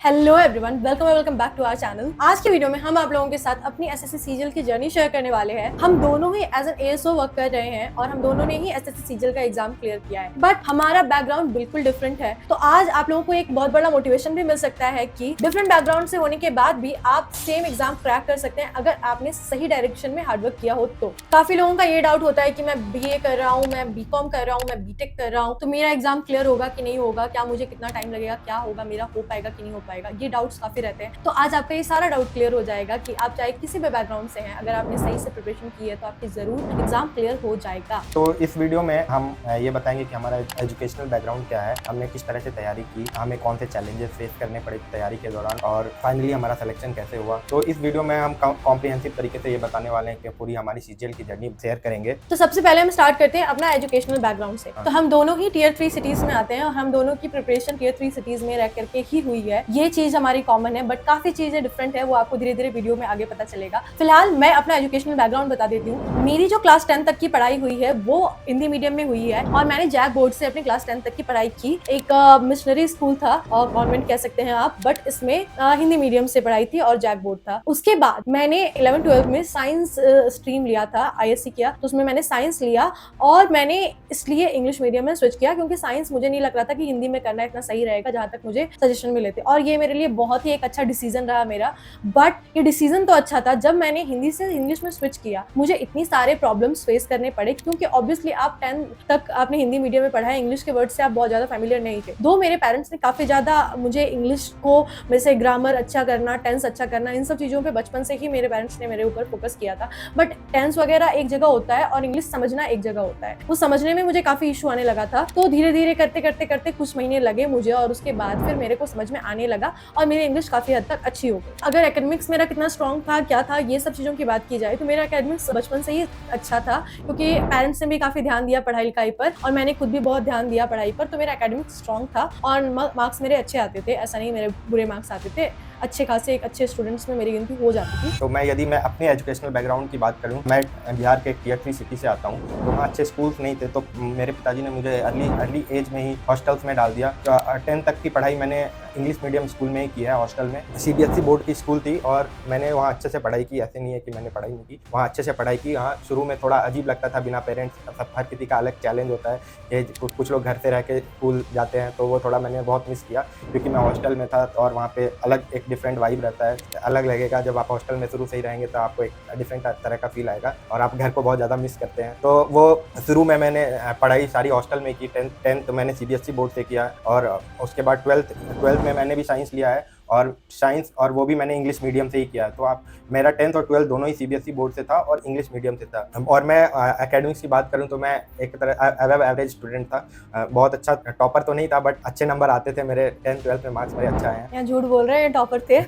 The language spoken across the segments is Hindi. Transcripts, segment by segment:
Hello everyone, welcome back to our channel. आज की वीडियो में हम आप लोगों के साथ अपनी एसएससी सीजीएल की जर्नी शेयर करने वाले हैं। हम दोनों ही एज एन एएसओ वर्क कर रहे हैं और हम दोनों ने ही एसएससी सीजीएल का एग्जाम क्लियर किया है, बट हमारा बैकग्राउंड बिल्कुल डिफरेंट है। तो आज आप लोगों को एक बहुत बड़ा मोटिवेशन भी मिल सकता है कि डिफरेंट बैकग्राउंड से होने के बाद भी आप सेम एग्जाम क्रैक कर सकते हैं अगर आपने सही डायरेक्शन में हार्डवर्क किया हो। तो काफी लोगों का ये डाउट होता है कि मैं बीए कर रहा हूँ, मैं बीकॉम कर रहा हूँ, मैं बीटेक कर रहा हूँ, तो मेरा एग्जाम क्लियर होगा कि नहीं होगा, क्या मुझे कितना टाइम लगेगा, क्या होगा, मेरा हो पाएगा कि नहीं हो पाएगा। ये डाउट्स काफी रहते हैं। तो आज आपका ये सारा डाउट क्लियर हो जाएगा कि आप चाहे किसी भी बैकग्राउंड से हैं, अगर आपने सही से प्रिपरेशन की है तो आपकी जरूर एग्जाम क्लियर हो जाएगा। तो इस वीडियो में हम ये बताएंगे कि हमारा एजुकेशनल बैकग्राउंड क्या है, हमने किस तरह से तैयारी की, हमें कौन से चैलेंजेस फेस करने पड़े तैयारी के दौरान और फाइनली हमारा सिलेक्शन कैसे हुआ। तो इस वीडियो में हम कॉम्प्रिहेंसिव तरीके से ये बताने वाले हैं कि पूरी हमारी सीजीएल की जर्नी शेयर करेंगे। तो सबसे पहले हम स्टार्ट करते हैं अपना एजुकेशनल बैकग्राउंड से। तो हम दोनों ही टियर 3 सिटीज में आते हैं और हम दोनों की प्रिपरेशन टियर 3 सिटीज में रह करके ही हुई है। ये चीज हमारी कॉमन है, बट काफी चीजें डिफरेंट है, वो आपको धीरे धीरे वीडियो में आगे पता चलेगा। फिलहाल मैं अपना एजुकेशनल बैकग्राउंड बता देती हूँ। मेरी जो क्लास 10 तक की पढ़ाई हुई है वो हिंदी मीडियम में हुई है और मैंने जैक बोर्ड से अपनी क्लास 10 तक की पढ़ाई की। एक मिशनरी स्कूल था और कॉन्वेंट कह सकते हैं आप, बट इसमें हिंदी मीडियम से पढ़ाई थी और जैक बोर्ड था। उसके बाद मैंने 11-12 में साइंस स्ट्रीम लिया था, आईएससी किया, तो उसमें मैंने साइंस लिया और मैंने इसलिए इंग्लिश मीडियम में स्विच किया क्योंकि साइंस मुझे नहीं लग रहा था कि हिंदी में करना इतना सही रहेगा, जहां तक मुझे सजेशन मिले थे। और ये मेरे लिए बहुत ही एक अच्छा डिसीजन रहा मेरा। बट ये डिसीजन तो अच्छा था, जब मैंने हिंदी से इंग्लिश में स्विच किया मुझे इतनी सारे प्रॉब्लम्स फेस करने पड़े क्योंकि ऑब्वियसली आप 10 तक आपने हिंदी मीडियम में पढ़ा है, इंग्लिश के वर्ड से आप बहुत ज्यादा फैमिलियर नहीं थे। दो मेरे पेरेंट्स ने काफी ज्यादा मुझे इंग्लिश को वैसे ग्रामर अच्छा करना, टेंस अच्छा करना, इन सब चीजों पे बचपन से ही मेरे पेरेंट्स ने मेरे ऊपर फोकस किया था। बट टेंस वगैरह एक जगह होता है और इंग्लिश समझना एक जगह होता है। वो समझने में मुझे काफी इशू आने लगा था। तो धीरे धीरे करते करते करते कुछ महीने लगे मुझे और उसके बाद फिर मेरे को समझ में आने लगा और मेरी इंग्लिश काफी हद तक अच्छी हो गई। अगर एकेडमिक्स मेरा कितना स्ट्रॉन्ग था, क्या था, ये सब चीजों की बात की जाए तो मेरा एकेडमिक्स बचपन से ही अच्छा था क्योंकि पेरेंट्स ने भी काफी ध्यान दिया पढ़ाई लिखाई पर और मैंने खुद भी बहुत ध्यान दिया पढ़ाई पर। तो मेरा एकेडमिक्स स्ट्रॉन्ग था और मार्क्स मेरे अच्छे आते थे, ऐसा नहीं मेरे बुरे मार्क्स आते थे। अच्छे खासे एक अच्छे स्टूडेंट्स में मेरी गिनती हो जाती थी। तो यदि मैं अपने एजुकेशनल बैकग्राउंड की बात करूं, मैं बिहार के टियर 3 सिटी से आता हूं। तो वहाँ अच्छे स्कूल्स नहीं थे, तो मेरे पिताजी ने मुझे अर्ली एज में ही हॉस्टल्स में डाल दिया। 10 तक की पढ़ाई मैंने इंग्लिश मीडियम स्कूल में ही किया है, हॉस्टल में। सीबीएसई बोर्ड की स्कूल थी और मैंने वहाँ अच्छे से पढ़ाई की, ऐसे नहीं है कि मैंने पढ़ाई नहीं की, वहाँ अच्छे से पढ़ाई की। हाँ, शुरू में थोड़ा अजीब लगता था बिना पेरेंट्स, सब हर किसी का अलग चैलेंज होता है कि कुछ लोग घर से रह के स्कूल जाते हैं, तो वो थोड़ा मैंने बहुत मिस किया क्योंकि मैं हॉस्टल में था और वहाँ पे अलग एक डिफरेंट वाइब रहता है, अलग लगेगा। जब आप हॉस्टल में शुरू से ही रहेंगे तो आपको एक डिफरेंट तरह का फील आएगा और आप घर को बहुत ज़्यादा मिस करते हैं। तो वो शुरू में मैंने पढ़ाई सारी हॉस्टल में की। 10th मैंने सीबीएसई बोर्ड से किया और उसके बाद 12th में मैंने भी साइंस लिया है और वो भी मैंने इंग्लिश मीडियम से ही किया है। तो आप मेरा 10th और 12th दोनों ही सीबीएसई बोर्ड से था और इंग्लिश मीडियम से था। और मैं एकेडमिक्स की बात करूं तो मैं एक तरह अबव एवरेज स्टूडेंट था, बहुत अच्छा टॉपर तो नहीं था, बट अच्छे नंबर आते थे मेरे। 10th-12th में मार्क्स मेरे अच्छा आए हैं। यहाँ झूठ बोल रहे हैं, टॉपर थे।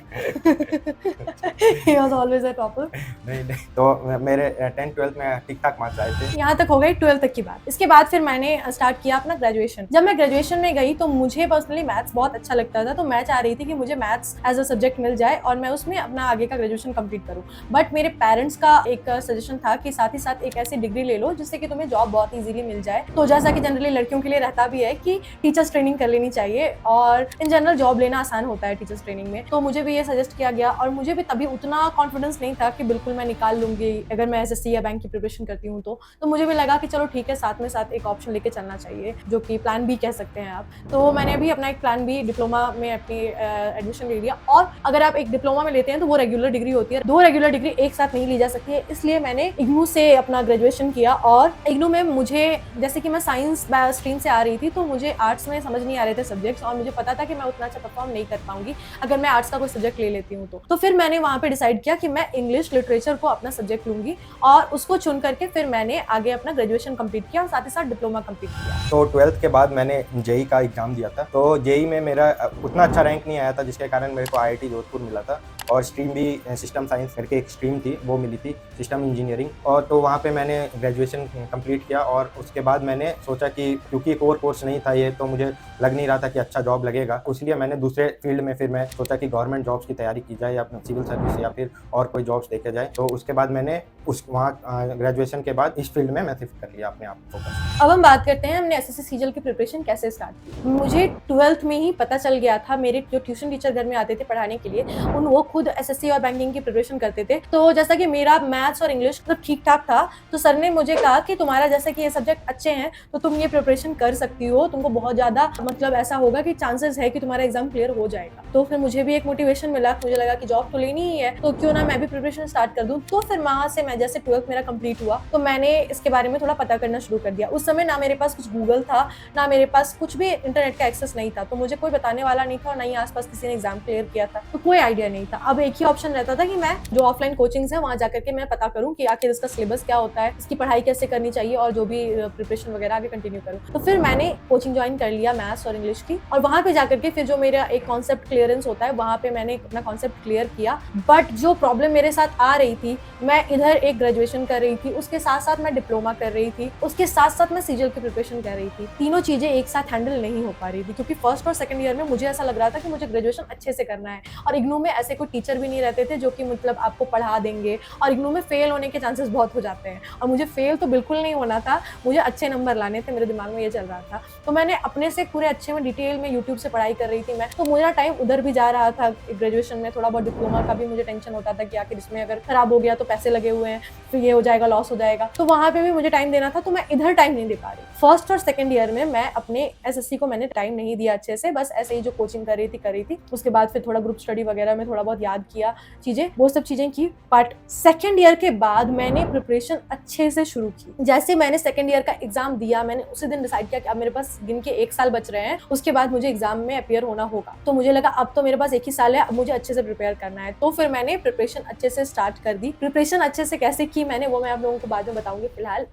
He was always a topper। नहीं, तो मेरे 10th-12th में ठीक ठाक मार्क्स आए थे। यहाँ तक हो गई 12th तक की बात। इसके बाद फिर मैंने स्टार्ट किया अपना ग्रेजुएशन। जब मैं ग्रेजुएशन में गई तो मुझे पर्सनली मैथ्स बहुत अच्छा लगता था, तो मैं चाह रही थी कि मुझे मैथ्स एज अ सब्जेक्ट मिल जाए और मैं उसमें अपना आगे का ग्रेजुएशन कंप्लीट करूँ। बट मेरे पेरेंट्स का एक सजेशन था कि साथ ही साथ एक ऐसी डिग्री ले लो जिससे कि तुम्हें जॉब बहुत इजीली मिल जाए। तो जैसा कि जनरली लड़कियों के लिए रहता भी है कि टीचर्स ट्रेनिंग कर लेनी चाहिए और इन जनरल जॉब लेना आसान होता है टीचर्स ट्रेनिंग में। तो मुझे भी ये सजेस्ट किया गया और मुझे भी तभी उतना कॉन्फिडेंस नहीं था कि बिल्कुल मैं निकाल लूंगी अगर मैं एसएससी या बैंक की प्रिपरेशन करती हूँ। तो मुझे भी लगा कि चलो ठीक है, साथ में साथ एक ऑप्शन लेके चलना चाहिए जो कि प्लान बी कह सकते हैं आप। तो मैंने भी अपना एक प्लान बी डिप्लोमा में अपनी एडमिशन ले लिया। और अगर आप एक डिप्लोमा में लेते हैं तो वो रेगुलर डिग्री होती है, 2 रेगुलर डिग्री एक साथ नहीं ली जा सकती है, इसलिए मैंने इग्नू से अपना ग्रेजुएशन किया। और इग्नू में मुझे, जैसे कि मैं साइंस स्ट्रीम से आ रही थी, तो मुझे आर्ट्स में समझ नहीं आ रहे थे सब्जेक्ट्स और मुझे पता था कि मैं उतना अच्छा परफॉर्म नहीं कर पाऊंगी अगर मैं आर्ट्स का कोई सब्जेक्ट ले लेती हूँ। तो फिर मैंने वहाँ पे डिसाइड किया कि मैं इंग्लिश लिटरेचर को अपना सब्जेक्ट लूंगी और उसको चुन करके फिर मैंने आगे अपना ग्रेजुएशन कंप्लीट किया और साथ ही साथ डिप्लोमा कंप्लीट किया। तो 12th के बाद मैंने जेई का एग्जाम दिया था। तो जेई में मेरा उतना अच्छा रैंक नहीं आया था जिसके कारण मेरे को आईआईटी जोधपुर मिला था। और स्ट्रीम भी सिस्टम साइंस करके एक स्ट्रीम थी, वो मिली थी, सिस्टम इंजीनियरिंग। और तो वहाँ पे मैंने ग्रेजुएशन कंप्लीट किया और उसके बाद मैंने सोचा कि क्योंकि एक और कोर्स नहीं था ये, तो मुझे लग नहीं रहा था कि अच्छा जॉब लगेगा, इसलिए मैंने दूसरे फील्ड में फिर मैं सोचा कि गवर्नमेंट जॉब्स की तैयारी की जाए या सिविल सर्विस या फिर और कोई जॉब्स देखे जाए। तो उसके बाद मैंने वहाँ ग्रेजुएशन के बाद इस फील्ड में मैं शिफ्ट कर लिया अपने आप को। अब हम बात करते हैं हमने एसएससी सीजीएल की प्रिपरेशन कैसे स्टार्ट की। मुझे 12th में ही पता चल गया था, मेरे जो ट्यूशन टीचर घर में आते थे पढ़ाने के लिए वो खुद एसएससी और बैंकिंग की प्रिपरेशन करते थे। तो जैसा कि मेरा मैथ्स और इंग्लिश मतलब ठीक ठाक था, तो सर ने मुझे कहा कि तुम्हारा जैसा कि ये सब्जेक्ट अच्छे हैं तो तुम ये प्रिपरेशन कर सकती हो, तुमको बहुत ज्यादा मतलब ऐसा होगा कि चांसेस है कि तुम्हारा एग्जाम क्लियर हो जाएगा। तो फिर मुझे भी एक मोटिवेशन मिला, मुझे लगा कि जॉब तो लेनी ही है तो क्यों ना मैं भी प्रिपरेशन स्टार्ट कर दूं। तो फिर वहां से मैं जैसे 12th मेरा कंप्लीट हुआ तो मैंने इसके बारे में थोड़ा पता करना शुरू कर दिया। उस समय ना मेरे पास कुछ गूगल था, ना मेरे पास कुछ भी इंटरनेट का एक्सेस नहीं था, तो मुझे कोई बताने वाला नहीं था और ना ही आसपास किसी ने एग्जाम क्लियर किया था, तो कोई आइडिया नहीं था। अब एक ही ऑप्शन रहता था कि मैं जो ऑफलाइन कोचिंग्स है वहां जाकर के मैं पता करूं कि आखिर इसका सिलेबस क्या होता है, इसकी पढ़ाई कैसे करनी चाहिए और जो भी प्रिपरेशन वगैरह आगे कंटिन्यू करूं। तो फिर मैंने कोचिंग ज्वाइन कर लिया मैथ्स और इंग्लिश की, और वहां पे जाकर के फिर जो मेरा एक कॉन्सेप्ट क्लियरेंस होता है वहां पे मैंने अपना कॉन्सेप्ट क्लियर किया। बट जो प्रॉब्लम मेरे साथ आ रही थी, मैं इधर एक ग्रेजुएशन कर रही थी, उसके साथ साथ मैं डिप्लोमा कर रही थी, उसके साथ साथ मैं सीजीएल की प्रिपरेशन कर रही थी। तीनों चीजें एक साथ हैंडल नहीं हो पा रही थी, क्योंकि फर्स्ट और सेकंड ईयर में मुझे ऐसा लग रहा था कि मुझे ग्रेजुएशन अच्छे से करना है, और इग्नू में ऐसे कोई टीचर भी नहीं रहते थे जो कि मतलब आपको पढ़ा देंगे, और इग्नू में फेल होने के चांसेस बहुत हो जाते हैं, और मुझे फेल तो बिल्कुल नहीं होना था, मुझे अच्छे नंबर लाने थे, मेरे दिमाग में ये चल रहा था। तो मैंने अपने से पूरे अच्छे में डिटेल में यूट्यूब से पढ़ाई कर रही थी मैं, तो मेरा टाइम उधर भी जा रहा था ग्रेजुएशन में। थोड़ा बहुत डिप्लोमा का भी मुझे टेंशन होता था कि आखिर इसमें अगर खराब हो गया तो पैसे लगे हुए हैं, फिर ये हो जाएगा, लॉस हो जाएगा, तो वहां पे भी मुझे टाइम देना था, तो मैं इधर टाइम नहीं दे पा रही। फर्स्ट और सेकंड ईयर में मैं अपने एसएससी को मैंने टाइम नहीं दिया अच्छे से, बस ऐसे ही जो कोचिंग कर रही थी। उसके बाद फिर थोड़ा ग्रुप स्टडी वगैरह में थोड़ा बहुत याद किया चीजें, वो सब चीजें की। बट सेकंड ईयर के बाद मैंने प्रिपरेशन अच्छे से शुरू की। जैसे मैंने सेकंड ईयर का एग्जाम दिया, मैंने उसी दिन डिसाइड किया कि अब मेरे पास गिन के 1 साल बच रहे हैं, उसके बाद मुझे एग्जाम में अपीयर होना होगा। तो मुझे लगा अब तो मेरे पास 1 ही साल है, अब मुझे अच्छे से प्रिपेयर करना है। तो फिर मैंने प्रिपरेशन अच्छे से स्टार्ट कर दी। प्रिपरेशन अच्छे से कैसे की मैंने, वो मैं आप लोगों को बाद में बताऊंगी, फिलहाल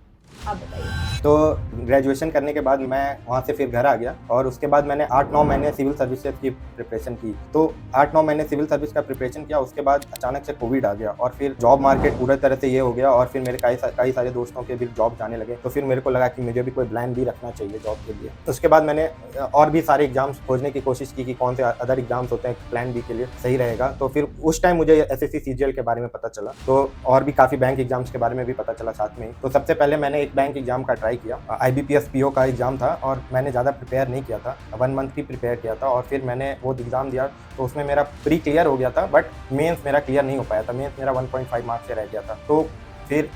आप बताइए। तो ग्रेजुएशन करने के बाद मैं वहाँ से फिर घर आ गया, और उसके बाद मैंने 8-9 महीने सिविल सर्विसेज की प्रिपरेशन की। तो 8-9 महीने सिविल सर्विस का प्रिपरेशन किया, उसके बाद अचानक से कोविड आ गया और फिर जॉब मार्केट पूरी तरह से ये हो गया, और फिर मेरे कई सारे दोस्तों के भी जॉब जाने लगे। तो फिर मेरे को लगा कि मुझे भी कोई प्लान भी रखना चाहिए जॉब के लिए। उसके बाद मैंने और भी सारे एग्जाम्स खोजने की कोशिश की कि कौन से अदर एग्जाम्स होते हैं प्लान बी के लिए सही रहेगा। तो फिर उस टाइम मुझे एसएससी सीजीएल के बारे में पता चला, तो और भी काफ़ी बैंक एग्जाम्स के बारे में भी पता चला साथ में ही। तो सबसे पहले मैंने एक बैंक एग्जाम का ट्राई किया, IBPS PO का एग्जाम था, और मैंने ज़्यादा प्रिपेयर नहीं किया था, 1 मंथ ही प्रिपेयर किया था, और फिर मैंने वो एग्ज़ाम दिया। तो उसमें मेरा प्री क्लियर हो गया था, बट मेंस मेरा क्लियर नहीं हो पाया था, मेंस मेरा 1.5 मार्क्स से रह गया था। तो फिर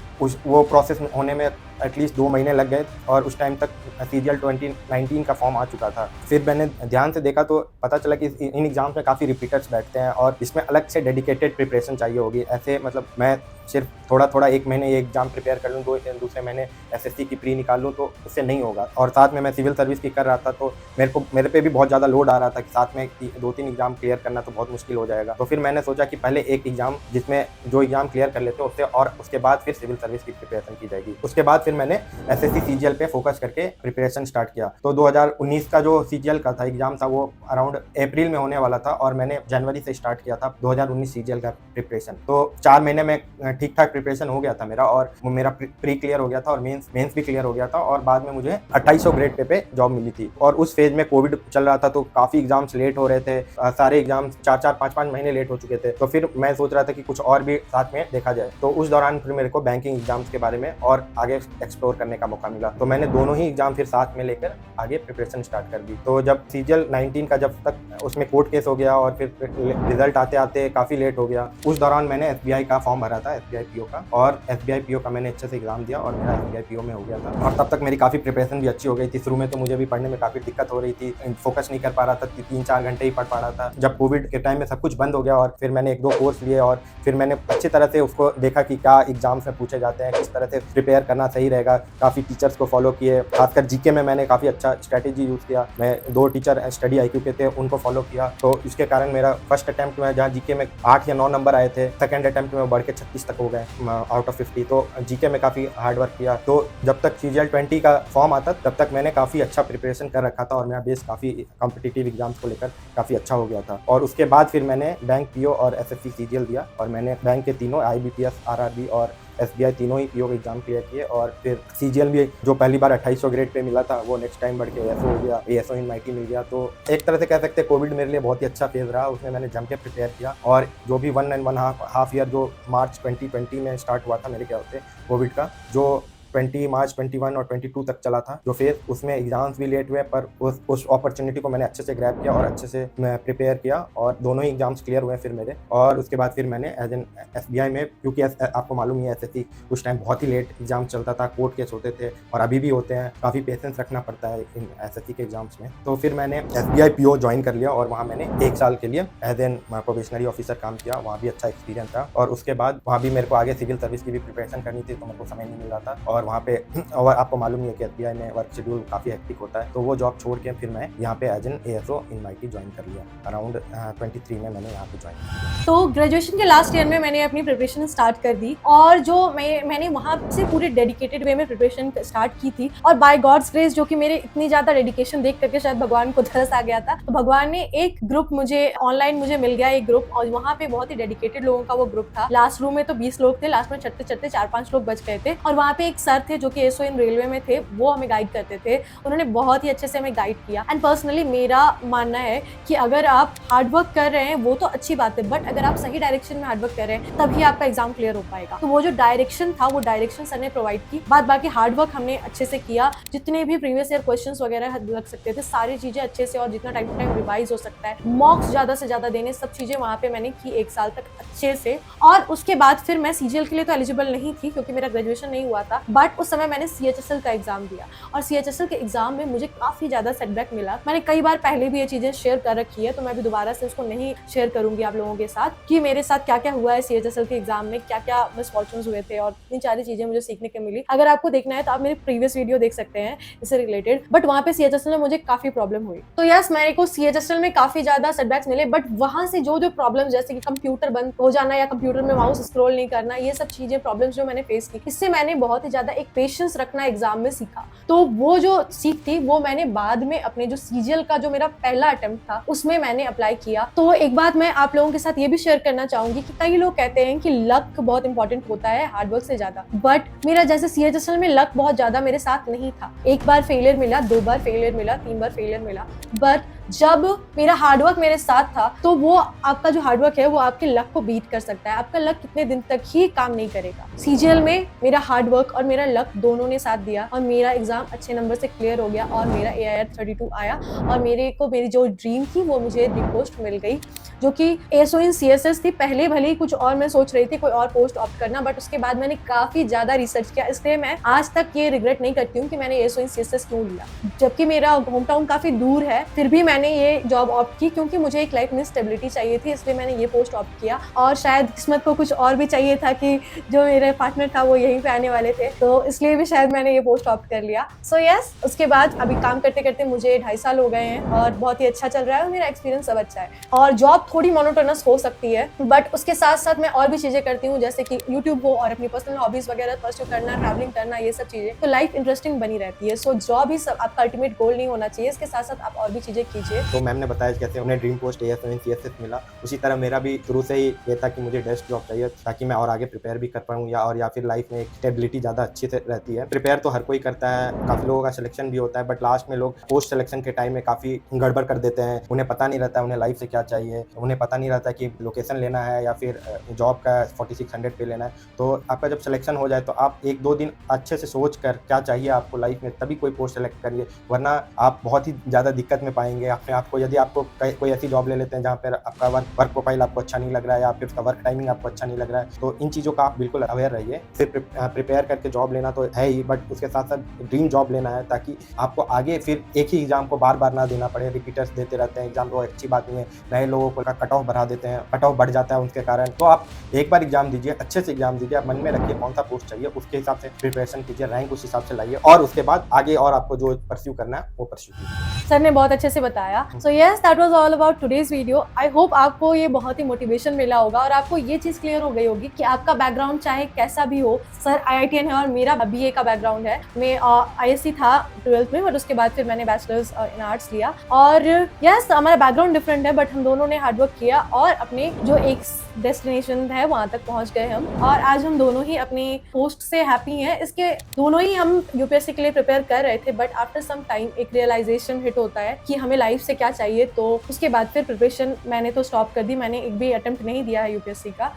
वो प्रोसेस होने में एटलीस्ट 2 महीने लग गए, और उस टाइम तक सीजीएल 2019 का फॉर्म आ चुका था। फिर मैंने ध्यान से देखा तो पता चला कि इन एग्जाम्स में काफ़ी रिपीटर्स बैठते हैं, और इसमें अलग से डेडिकेटेड प्रिपरेशन चाहिए होगी। ऐसे मतलब मैं सिर्फ थोड़ा 1 महीने ये एग्जाम प्रिपेयर कर लूँ, दूसरे महीने एसएससी की प्री निकाल लूँ, तो उससे नहीं होगा। और साथ में मैं सिविल सर्विस की कर रहा था, तो मेरे पे भी बहुत ज़्यादा लोड आ रहा था कि साथ में 2-3 एग्जाम क्लियर करना तो बहुत मुश्किल हो जाएगा। तो फिर मैंने सोचा कि पहले एक एग्जाम जिसमें जो एग्जाम क्लियर कर लेते हैं उससे, और उसके बाद फिर सिविल सर्विस की प्रिपरेशन की जाएगी। उसके बाद फिर मैंने एसएससी सीजीएल पे फोकस करके प्रिपरेशन स्टार्ट किया। तो 2019 का जो सीजीएल का था एग्जाम था, वो अराउंड अप्रैल में होने वाला था, और मैंने जनवरी से स्टार्ट किया था 2019 सीजीएल का प्रिपरेशन। तो 4 महीने में ठीक ठाक प्रिपरेशन हो गया था मेरा, और मेरा प्री क्लियर हो गया था, और मेंस भी क्लियर हो गया था, और बाद में मुझे 2800 ग्रेड पे जॉब मिली थी। और उस फेज में कोविड चल रहा था, तो काफ़ी एग्जाम्स लेट हो रहे थे, सारे एग्जाम्स 4-4, 5-5 महीने लेट हो चुके थे। तो फिर मैं सोच रहा था कि कुछ और भी साथ में देखा जाए। तो उस दौरान फिर मेरे को बैंकिंग एग्जाम्स के बारे में और आगे एक्सप्लोर करने का मौका मिला। तो मैंने दोनों ही एग्जाम फिर साथ में लेकर आगे प्रिपरेशन स्टार्ट कर दी। तो जब सीजीएल 19 का जब तक उसमें कोर्ट केस हो गया, और फिर रिजल्ट आते आते काफ़ी लेट हो गया, उस दौरान मैंने एसबीआई का फॉर्म भरा था, एसबीआई पीओ का, और एसबीआई पीओ का मैंने अच्छे से एग्जाम दिया, और मेरा एसबीआई पीओ में हो गया था। और तब तक मेरी काफ़ी प्रिपरेशन भी अच्छी हो गई थी। शुरू में तो मुझे भी पढ़ने में काफ़ी दिक्कत हो रही थी, फोकस नहीं कर पा रहा था, 3-4 घंटे ही पढ़ पा रहा था। जब कोविड के टाइम में सब कुछ बंद हो गया, और फिर मैंने 1-2 कोर्स लिए, और फिर मैंने अच्छी तरह से उसको देखा कि क्या एग्जाम्स में पूछे जाते हैं, किस तरह से प्रिपेयर करना सही रहेगा। काफ़ी टीचर्स को फॉलो किए, खासकर जीके में मैंने काफ़ी अच्छा स्ट्रैटेजी यूज़ किया। मैं 2 टीचर स्टडी आईक्यू के थे, उनको फॉलो किया, तो इसके कारण मेरा फर्स्ट अटैम्प्ट में जहाँ जीके में 8 या 9 नंबर आए थे, सेकंड अटैम्प्ट में बढ़ के 36 तक हो गए आउट ऑफ 50। तो जीके में काफ़ी हार्ड वर्क किया। तो जब तक CGL 20 का फॉर्म आता तब तक मैंने काफ़ी अच्छा प्रिपरेशन कर रखा था और मेरा बेस काफ़ी कॉम्पिटिटिव एग्जाम्स को लेकर काफ़ी अच्छा हो गया था। और उसके बाद फिर मैंने बैंक पीओ और SSC CGL दिया और मैंने बैंक के तीनों IBPS, RRB और SBI तीनों ही पीओ के एग्जाम क्लियर किए। और फिर CGL भी जो पहली बार 2800 ग्रेड पे मिला था वो नेक्स्ट टाइम बढ़ के ASO हो गया, ASO इन MIT मिल गया। तो एक तरह से कह सकते हैं कोविड मेरे लिए बहुत ही अच्छा फेज रहा, उसमें मैंने जम के प्रिपेयर किया। और जो भी 1 and 1.5 ईयर जो मार्च 2020 में स्टार्ट हुआ था मेरे ख्याल से कोविड का, जो मार्च 21 और 22 तक चला था जो फेज, उसमें एग्जाम्स भी लेट हुए, पर उस अपॉर्चुनिटी को मैंने अच्छे से ग्रैब किया और अच्छे से मैं प्रिपेयर किया और दोनों ही एग्जाम्स क्लियर हुए फिर मेरे। और उसके बाद फिर मैंने एज एन SBI में, क्योंकि आपको मालूम ही है SSC उस टाइम बहुत ही लेट एग्जाम चलता था, कोर्ट केस होते थे और अभी भी होते हैं, काफ़ी पेशेंस रखना पड़ता है इन SSC के एग्जाम्स में। तो फिर मैंने SBI PO ज्वाइन कर लिया और वहाँ मैंने 1 साल के लिए एज एन प्रोबेशनरी ऑफिसर काम किया। वहाँ भी अच्छा एक्सपीरियंस था और उसके बाद वहाँ भी मेरे को आगे सिविल सर्विस की भी प्रिपरेशन करनी थी, तो मेरे को समय नहीं मिल रहा था। और वहाँ पे, और आपको मालूम ही है कि SBI में वर्क शेड्यूल काफ़ी हेक्टिक होता है, तो वो जॉब छोड़ के फिर मैं यहाँ पे as an ASO in MIT join कर लिया। अराउंड 23 में मैंने यहाँ पे ज्वाइन किया। तो ग्रेजुएशन के लास्ट ईयर में मैंने अपनी प्रिपरेशन स्टार्ट कर दी और जो मैंने वहाँ से पूरे डेडिकेटेड वे में प्रिपरेशन स्टार्ट की थी। और बाय गॉड्स ग्रेस, जो कि मेरे इतनी ज़्यादा डेडिकेशन देख करके शायद भगवान को तरस आ गया था, तो भगवान ने एक ग्रुप मुझे ऑनलाइन मिल गया, एक ग्रुप, और वहाँ पे बहुत ही डेडिकेटेड लोगों का वो ग्रुप था। लास्ट रूम में तो 20 लोग थे, लास्ट में चढ़ते चढ़ते 4-5 लोग बच गए थे। और वहाँ पे एक सर थे जो कि ASO इन रेलवे में थे, वो हमें गाइड करते थे। उन्होंने बहुत ही अच्छे से हमें गाइड किया। एंड पर्सनली मेरा मानना है कि अगर आप हार्ड वर्क कर रहे हैं वो तो अच्छी बात है, बट अगर आप सही डायरेक्शन में हार्ड वर्क कर रहे हैं तभी आपका एग्जाम क्लियर हो पाएगा। तो वो जो डायरेक्शन था वो डायरेक्शन सर ने प्रोवाइड की। बाद बाकी हार्ड वर्क हमने अच्छे से किया, जितने भी प्रीवियस ईयर क्वेश्चंस वगैरह लग सकते थे सारी चीजें अच्छे से, और जितना टाइम टू टाइम रिवाइज हो सकता है, मॉक्स ज्यादा से ज्यादा देने, सब चीजें वहाँ पे मैंने की 1 साल तक अच्छे से। और उसके बाद फिर मैं CGL के लिए तो एलिजिबल नहीं थी क्योंकि मेरा ग्रेजुएशन नहीं हुआ था, बट उस समय मैंने CHSL का एग्जाम दिया और CHSL के एग्जाम में मुझे काफी ज्यादा सेटबैक मिला। मैंने कई बार पहले भी ये चीजें शेयर कर रखी है, तो मैं भी दोबारा से उसको नहीं शेयर करूंगी आप लोगों के साथ कि मेरे साथ क्या क्या हुआ है CHSL के एग्जाम में, क्या क्या मिसफॉर्चून्स हुए थे और इतनी सारी चीजें मुझे सीखने को मिली। अगर आपको देखना है तो आप मेरी प्रीवियस वीडियो देख सकते हैं इससे रिलेटेड, बट वहाँ पे CHSL में मुझे काफी प्रॉब्लम हुई। तो यस, मेरे को CHSL में काफी ज्यादा सेटबैक्स मिले, बट वहां से जो प्रॉब्लम, जैसे कि कंप्यूटर बंद हो जाना या कंप्यूटर में माउस स्क्रॉल नहीं करना, ये सब चीजें प्रॉब्लम्स जो मैंने फेस की, इससे मैंने बहुत ही ज्यादा एक पेशेंस रखना एग्जाम में सीखा। तो वो जो सीख थी वो मैंने बाद में अपने जो CGL का जो मेरा पहला अटेम्प्ट था उसमें मैंने अप्लाई किया। तो एक बात मैं आप लोगों के साथ ये भी शेयर करना चाहूंगी कि कई लोग कहते हैं कि लक बहुत इंपॉर्टेंट होता है हार्डवर्क से ज्यादा, बट मेरा जैसे CHSL में लक बहुत ज्यादा मेरे साथ नहीं था। 1 बार फेलियर मिला, 2 बार फेलियर मिला, 3 बार फेलियर मिला, बट जब मेरा हार्डवर्क मेरे साथ था तो वो आपका जो हार्डवर्क है वो आपके लक को बीट कर सकता है। आपका लक कितने दिन तक ही काम नहीं करेगा। CGL में मेरा हार्डवर्क और मेरा लक दोनों ने साथ दिया और मेरा एग्जाम अच्छे नंबर से क्लियर हो गया और मेरा AIR 32 आया और मेरी जो ड्रीम थी वो मुझे ड्रीम पोस्ट मिल गई, जो कि ASO इन CSS थी। पहले भले ही कुछ और मैं सोच रही थी कोई और पोस्ट ऑप्ट करना, बट उसके बाद मैंने काफी ज्यादा रिसर्च किया, इसलिए मैं आज तक ये रिग्रेट नहीं करती हूँ कि मैंने ASO इन CSS क्यों लिया। जबकि मेरा होम टाउन काफी दूर है, फिर भी मैंने ये जॉब ऑप्ट की क्योंकि मुझे एक लाइफ में स्टेबिलिटी चाहिए थी, इसलिए मैंने ये पोस्ट ऑप्ट किया। और शायद किस्मत को कुछ और भी चाहिए था कि जो मेरे पार्टनर था वो यहीं पे आने वाले थे, तो इसलिए भी शायद मैंने ये पोस्ट ऑप्ट कर लिया। सो यस, उसके बाद अभी काम करते करते मुझे 2.5 साल हो गए हैं और बहुत ही अच्छा चल रहा है और मेरा एक्सपीरियंस सब अच्छा है। और जॉब थोड़ी मोनोटोनस हो सकती है, बट उसके साथ साथ मैं और भी चीजें करती हूँ, जैसे कि यूट्यूब हो और अपनी पर्सनल हॉबीज वगैरह परस्यू करना, ट्रैवलिंग करना, ये सब चीजें, तो लाइफ इंटरेस्टिंग बनी रहती है। सो जॉब ही सब आपका अल्टीमेट गोल नहीं होना चाहिए, इसके साथ साथ आप और भी चीजें कीजिए। तो मैम ने बताया कैसे उन्हें ड्रीम पोस्ट ASO इन CSS मिला, उसी तरह मेरा भी शुरू से ही ये था कि मुझे डेस्क जॉब चाहिए ताकि मैं और आगे प्रिपेयर भी कर पाऊँ या फिर लाइफ में एक स्टेबिलिटी ज़्यादा अच्छी से रहती है। प्रिपेयर तो हर कोई करता है, काफ़ी लोगों का सिलेक्शन भी होता है, बट लास्ट में लोग पोस्ट सिलेक्शन के टाइम में काफ़ी गड़बड़ कर देते हैं। उन्हें पता नहीं रहता उन्हें लाइफ से क्या चाहिए, उन्हें पता नहीं रहता कि लोकेशन लेना है या फिर जॉब का 4600 पे लेना है। तो आपका जब सिलेक्शन हो जाए तो आप 1-2 दिन अच्छे से सोच कर क्या चाहिए आपको लाइफ में, तभी कोई पोस्ट सेलेक्ट करिए, वरना आप बहुत ही ज़्यादा दिक्कत में पाएंगे अपने आप को। यदि आपको कोई ऐसी जॉब ले लेते हैं जहाँ पर आपका वर्क प्रोफाइल आपको अच्छा नहीं लग रहा है या फिर उसका वर्क टाइमिंग आपको अच्छा नहीं लग रहा है, तो इन चीज़ों का आप बिल्कुल अवेयर रहिए। फिर प्रिपेयर करके जॉब लेना तो है ही, बट उसके साथ साथ ड्रीम जॉब लेना है ताकि आपको आगे फिर एक ही एग्जाम को बार बार ना देना पड़े। रिपीटर्स देते रहते हैं एग्जाम, तो अच्छी बात नहीं है। नए लोगों को कट ऑफ बढ़ा देते हैं, कट ऑफ बढ़ जाता है उसके कारण। तो आप एक बार एग्जाम दीजिए, अच्छे से एग्जाम दीजिए, आप मन में रखिए कौन सा पोस्ट चाहिए, उसके हिसाब से प्रिपरेशन कीजिए, रैंक उस हिसाब से लाइए और उसके बाद आगे और आपको जो परस्यू करना है वो परस्यू कीजिए। सर ने बहुत अच्छे से बताया। सो yes, that was all about today's video. I hope आपको ये बहुत ही मोटिवेशन मिला होगा और आपको ये चीज़ क्लियर हो गई होगी कि आपका बैकग्राउंड चाहे कैसा भी हो। सर IITian है और मेरा BA का बैकग्राउंड है। मैं ISc था 12th में, बट उसके बाद फिर मैंने बैचलर्स इन आर्ट्स लिया। और यस, हमारा बैकग्राउंड डिफरेंट है, बट हम दोनों ने हार्डवर्क किया और अपने जो एक डेस्टिनेशन है वहाँ तक पहुँच गए हम। और आज हम दोनों ही अपनी पोस्ट से हैप्पी हैं। इसके दोनों ही हम UPSC के लिए प्रिपेयर कर रहे थे, बट आफ्टर सम टाइम एक रियलाइजेशन हिट होता है कि हमें लाइफ से क्या चाहिए। तो उसके बाद फिर प्रिपरेशन मैंने तो स्टॉप कर दी। मैंने एक भी अटेम्प्ट नहीं दिया है UPSC का।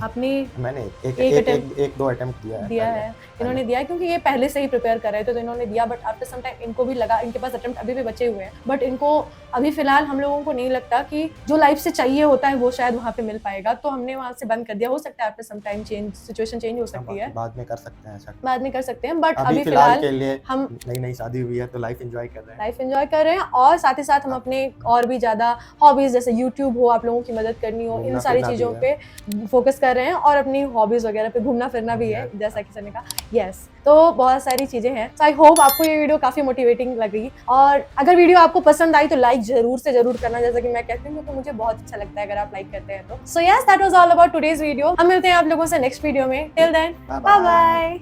आपने मैंने एक एक दो अटेम्प्ट दिया है, इन्होंने दिया है क्योंकि ये पहले से ही प्रिपेयर कर रहे थे, तो इन्होंने दिया। बट आफ्टर सम टाइम इनको भी लगा, इनके पास अटेम्प्ट अभी भी बचे हुए हैं, बट इनको अभी फिलहाल हम लोगों को नहीं लगता कि जो लाइफ से चाहिए होता है वो शायद वहाँ पे मिल पाएगा। तो हमने वहाँ से बंद कर दिया। हो सकता है after some time situation change हो सकती है, बाद में कर सकते हैं, बाद में कर सकते हैं, बट अभी अभी फिलहाल के लिए हम नई शादी हुई है तो लाइफ एंजॉय कर रहे हैं, और साथ ही साथ हम अपने और भी ज़्यादा हॉबीज़ जैसे यूट्यूब हो, आप लोगों की मदद करनी हो, इन सारी चीज़ों पे फोकस कर रहे हैं और अपनी हॉबीज़ वगैरह पे घूमना फिरना भी है, जैसा कि सर ने कहा। यस, तो बहुत सारी चीज़ें हैं। सो आई होप आपको ये वीडियो काफ़ी मोटिवेटिंग लगी और अगर वीडियो आपको पसंद आई तो लाइक जरूर से जरूर करना, जैसा कि मैं कहती हूँ, क्योंकि मुझे बहुत अच्छा लगता है अगर आप लाइक करते हैं तो। So yes, that was all about today's video. हम मिलते हैं आप लोगों से नेक्स्ट वीडियो में। Till then, bye bye.